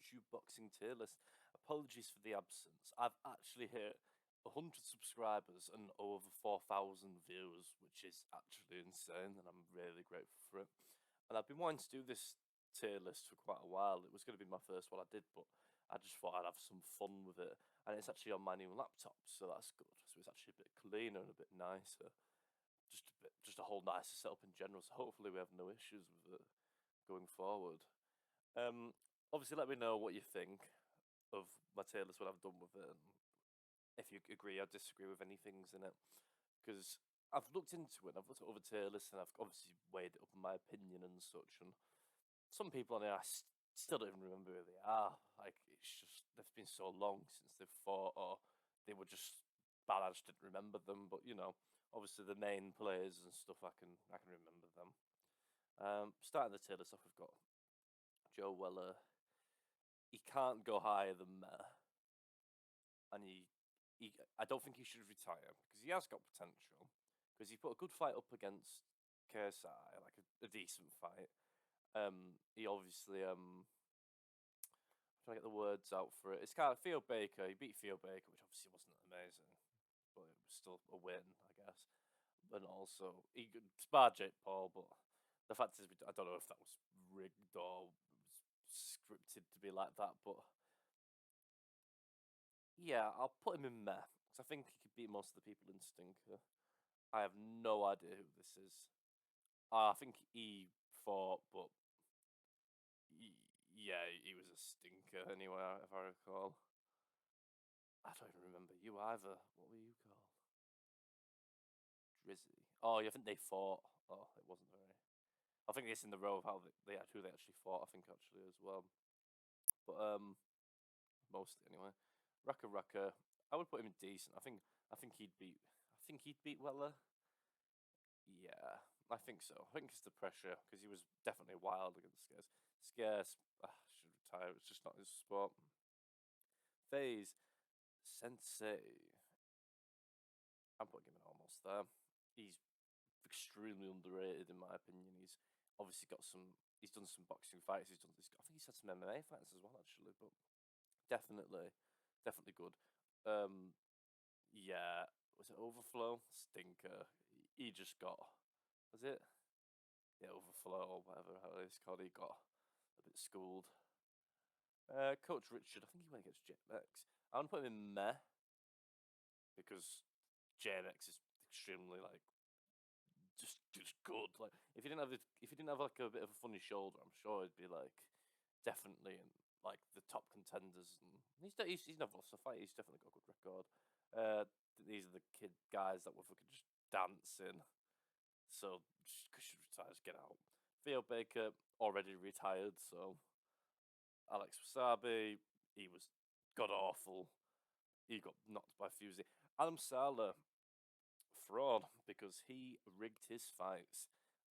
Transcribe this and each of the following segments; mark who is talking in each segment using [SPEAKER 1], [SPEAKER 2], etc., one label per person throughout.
[SPEAKER 1] YouTube boxing tier list. Apologies for the absence. I've actually hit 100 subscribers and over 4,000 views, which is actually insane, and I'm really grateful for it. And I've been wanting to do this tier list for quite a while. It was going to be my first one I did, but I just thought I'd have some fun with it. And it's actually on my new laptop, so that's good. So it's actually a bit cleaner and a bit nicer. Just a whole nicer setup in general. So hopefully we have no issues with it going forward. Obviously, let me know what you think of my tier list when I've done with it, and if you agree or disagree with any things in it. Because I've looked into it, I've looked at other tier lists, and I've obviously weighed it up in my opinion and such. And some people on here, still don't even remember who they are. Like, it's just, they've been so long since they've fought, or they were just bad, I just didn't remember them. But, obviously the main players and stuff, I can remember them. Starting the tier list off, we've got Joe Weller. He can't go higher than Meh. And I don't think he should retire, because he has got potential. Because he put a good fight up against KSI, like a decent fight. He obviously I'm trying to get the words out for it. It's kind of Theo Baker. He beat Theo Baker, which obviously wasn't amazing, but it was still a win, I guess. And also he sparred Jake Paul, but the fact is, I don't know if that was rigged or was scripted to be like that. But yeah, I'll put him in Meh, because I think he could beat most of the people in Stinker. I have no idea who this is. I think he fought, but yeah, he was a stinker anyway, if I recall. I don't even remember you either. What were you called? Drizzy. Oh, yeah, I think they fought. Oh, it wasn't very. I think it's in the row of how who they actually fought. I think actually as well. But mostly anyway. Rucker. I would put him in decent. I think he'd beat. I think he'd beat Weller. Yeah, I think so. I think it's the pressure, because he was definitely wild against Scarce. Scarce should retire. It's just not his sport. FaZe Sensei. I'm putting him in almost there. He's extremely underrated in my opinion. He's obviously got some. He's done some boxing fights. I think he's had some MMA fights as well, actually. But definitely good. Yeah. Was it Overflow? Stinker. He just got. Was it? Yeah, Overflow or whatever how it's called. He got a bit schooled. Coach Richard. I think he went against JMX. I'm gonna put him in Meh, because JMX is extremely just good. Like, if he didn't have like a bit of a funny shoulder, I'm sure he'd be like definitely in like the top contenders. And he's never lost a fight. He's definitely got a good record. These are the guys that were fucking just dancing. So just should retire, just get out. Theo Baker already retired, so Alex Wasabi, he was god awful. He got knocked by Fusey. Adam Sala, fraud, because he rigged his fights,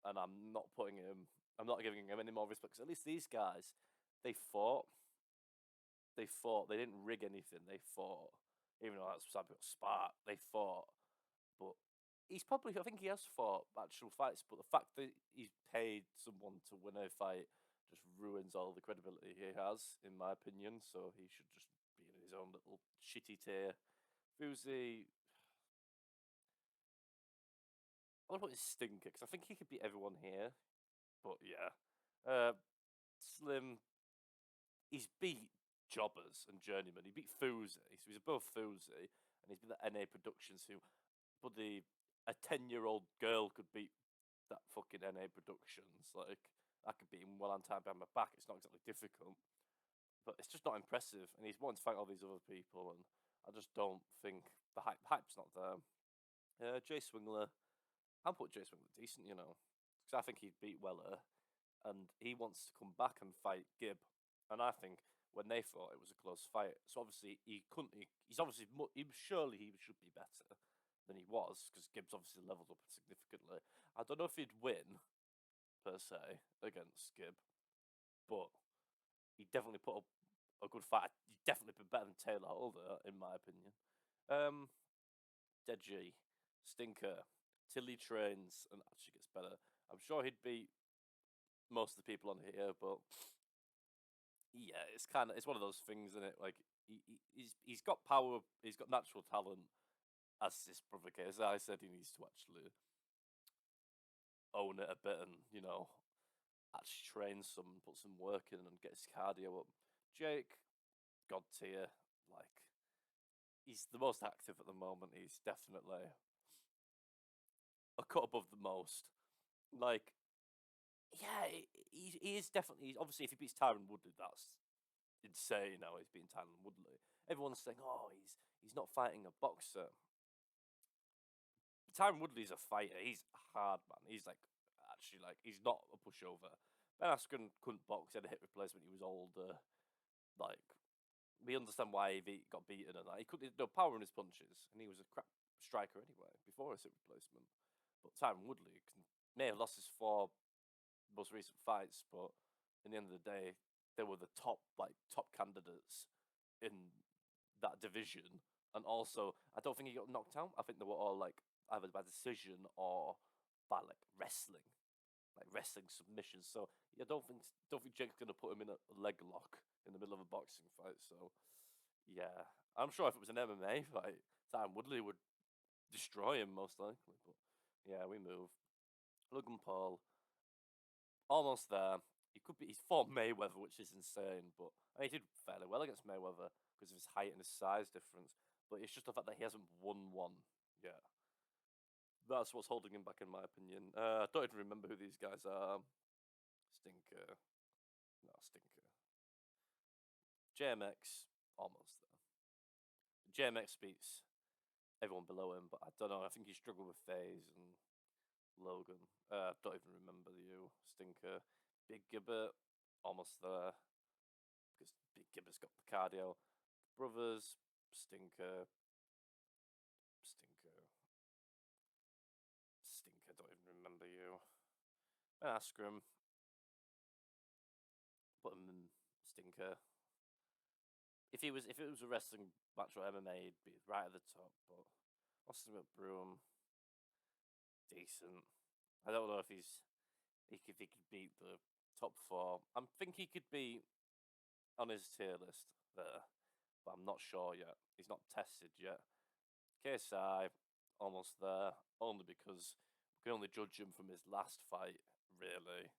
[SPEAKER 1] and I'm not giving him any more respect, because at least these guys, they fought. They fought. They didn't rig anything. They fought. Even though that's some people spark, they fought. But I think he has fought actual fights, but the fact that he's paid someone to win a fight just ruins all the credibility he has, in my opinion. So he should just be in his own little shitty tier. Fuzi, I want to put his stinker, because I think he could beat everyone here. But yeah. Slim, he's beat Jobbers and Journeyman. He beat Fuzi, so he's above Fuzi, and he's beat the NA Productions, but a 10-year-old girl could beat that fucking NA Productions. Like, I could beat him while I'm tied behind my back. It's not exactly difficult, but it's just not impressive. And he's wanting to fight all these other people, and I just don't think the hype's not there. Jay Swingler, I'll put Jay Swingler decent, because I think he'd beat Weller, and he wants to come back and fight Gibb. And I think when they fought, it was a close fight. So obviously he couldn't. He's obviously surely he should be better than he was, because Gibbs obviously leveled up significantly. I don't know if he'd win per se against Gibb, but he definitely put up a good fight. He'd definitely been better than Taylor Holder, in my opinion. Deji, Stinker, till he trains and actually gets better. I'm sure he'd beat most of the people on here, but yeah, it's one of those things, isn't it? Like he's got power, he's got natural talent. As this brother case, I said he needs to actually own it a bit and actually train some, put some work in, and get his cardio up. Jake, god tier, like he's the most active at the moment. He's definitely a cut above the most. Like, yeah, he is definitely. Obviously, if he beats Tyron Woodley, that's insane. Now he's beating Tyron Woodley. Everyone's saying, "Oh, he's not fighting a boxer." Tyron Woodley's a fighter. He's hard, man. He's like actually like he's not a pushover. Ben Askren couldn't box. He had a hip replacement. He was older. Like we understand why he got beaten and that. He couldn't no power in his punches, and he was a crap striker anyway before his hip replacement. But Tyron Woodley may have lost his four most recent fights, but in the end of the day, they were the top candidates in that division. And also, I don't think he got knocked out. I think they were all like either by decision or by like wrestling submissions. So yeah, don't think Jake's gonna put him in a leg lock in the middle of a boxing fight. So yeah, I'm sure if it was an MMA fight, Tyron Woodley would destroy him most likely. But yeah, we move. Logan Paul, almost there. He's fought Mayweather, which is insane, but he did fairly well against Mayweather because of his height and his size difference. But it's just the fact that he hasn't won one yet. That's what's holding him back, in my opinion. I don't even remember who these guys are. Stinker, no Stinker. JMX, almost there. JMX beats everyone below him, but I don't know. I think he struggled with FaZe and Logan. Don't even remember you, Stinker. Big Gibbet, almost there because Big Gibbert's got the cardio. Brothers, Stinker, Stinker, Stinker. Don't even remember you. Ben Askren, put him in Stinker. If it was a wrestling match or MMA, he'd be right at the top. But Austin McBroom, decent. I don't know if if he could beat the top four. I think he could be on his tier list there, but I'm not sure yet. He's not tested yet. KSI, almost there, only because we can only judge him from his last fight, really,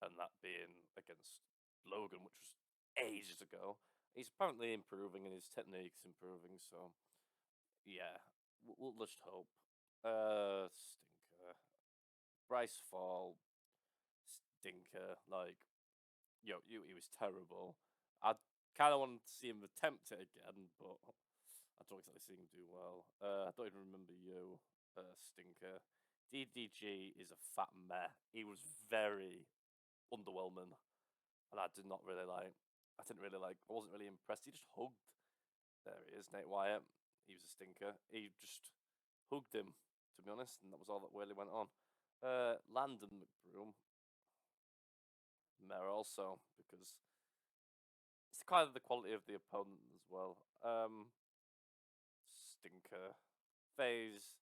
[SPEAKER 1] and that being against Logan, which was ages ago. He's apparently improving and his technique's improving, so yeah, we'll just hope. Stinker. Bryce Fall, stinker. Like, he was terrible. I kind of want to see him attempt it again, but I don't exactly see him do well. I don't even remember you, Stinker. DDG is a fat meh. He was very underwhelming, and I did not really like. I didn't really like. I wasn't really impressed. He just hugged. There he is, Nate Wyatt. He was a stinker. He just hugged him, to be honest, and that was all that really went on. Landon McBroom, meh also because it's kind of the quality of the opponent as well. Stinker. FaZe.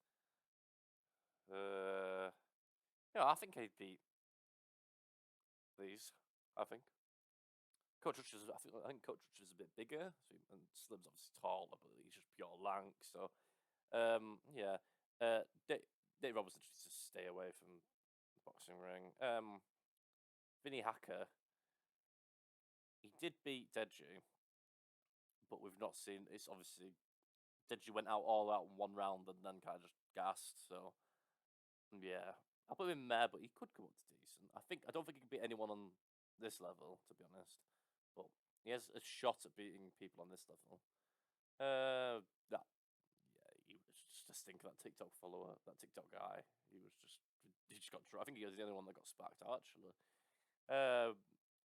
[SPEAKER 1] I think he'd beat these. I think. Coach Richards, I think Coach Richards is a bit bigger, and Slim's obviously taller, but he's just pure lank. So, yeah, Dave Robertson needs to stay away from the boxing ring. Vinny Hacker, he did beat Deji, but we've not seen. It's obviously Deji went out all out in one round and then kind of just gassed. So, yeah, I put him in there, but he could come up to decent. I don't think he can beat anyone on this level, to be honest. But he has a shot at beating people on this level. That he was just a stinker. That TikTok follower, that TikTok guy, he just got. I think he was the only one that got sparked out actually.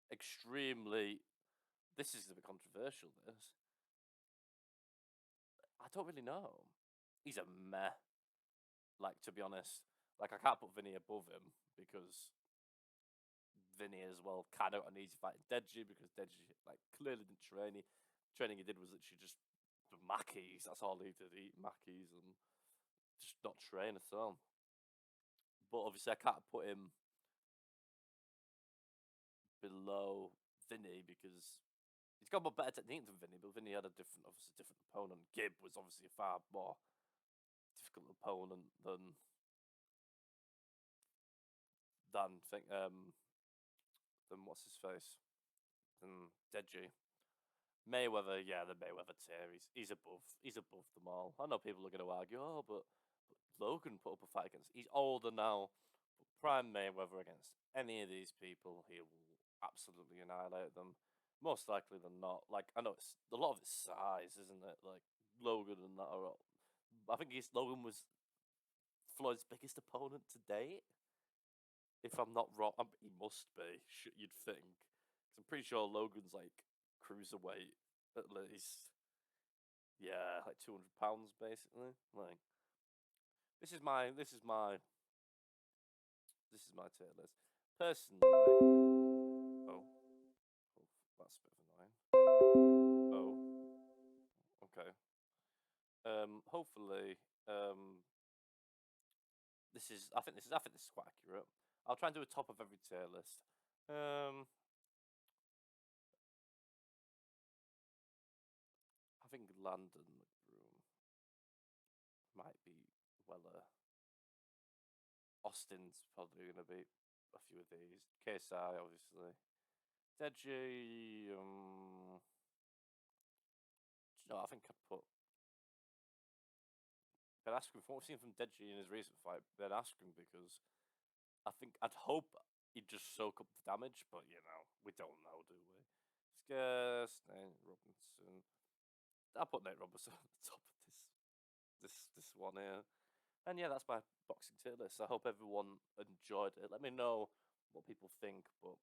[SPEAKER 1] Extremely. This is a bit controversial. This I don't really know. He's a meh. Like, to be honest, like I can't put Vinny above him because Vinny as well kind of an easy fight Deji because Deji like clearly didn't train. Training he did was literally just the Mackies. That's all he did, eat Mackies and just not train at all. But obviously I can't put him below Vinny because He's got more better technique than Vinny, but Vinny had obviously different opponent. Gib was obviously a far more difficult opponent than what's his face, than Deji. Mayweather, yeah, the Mayweather tier. He's above them all. I know people are going to argue, oh, but Logan put up a fight against. He's older now, but prime Mayweather against any of these people, he will absolutely annihilate them. Most likely than not. Like, I know it's a lot of it's size, isn't it? Like Logan and that are. I think Logan was Floyd's biggest opponent to date. If I'm not wrong, he must be. You'd think. 'Cause I'm pretty sure Logan's like cruiserweight at least. Yeah, like 200 pounds basically. Like this is my tier list. Personally, oh, that's a bit of annoying. Oh, okay. Hopefully, I think this is quite accurate. I'll try and do a top of every tier list. I think Landon McBroom might be Weller. Austin's probably going to beat a few of these. KSI, obviously. Deji, no, I think I'd put Ben Askren. From what we've seen from Deji in his recent fight, Ben Askren, because I'd hope he'd just soak up the damage, but we don't know, do we? Scarce, Nate Robinson. I'll put Nate Robinson at the top of this one here. And yeah, that's my boxing tier list. I hope everyone enjoyed it. Let me know what people think. But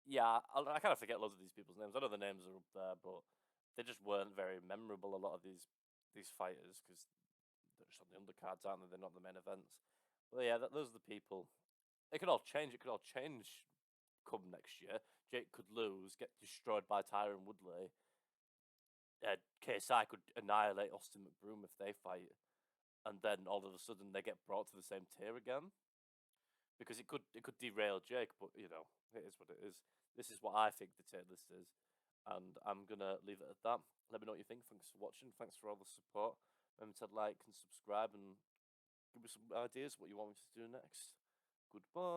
[SPEAKER 1] yeah, I kind of forget loads of these people's names. I know the names are up there, but they just weren't very memorable. A lot of these fighters, because they're just on the undercards, aren't they? They're not the main events. But yeah, those are the people. It could all change. It could all change come next year. Jake could lose, get destroyed by Tyron Woodley. KSI could annihilate Austin McBroom if they fight, and then all of a sudden they get brought to the same tier again, because it could derail Jake. But it is what it is. This is what I think the tier list is, and I'm gonna leave it at that. Let me know what you think. Thanks for watching. Thanks for all the support. Remember to like and subscribe, and give me some ideas what you want me to do next. Goodbye.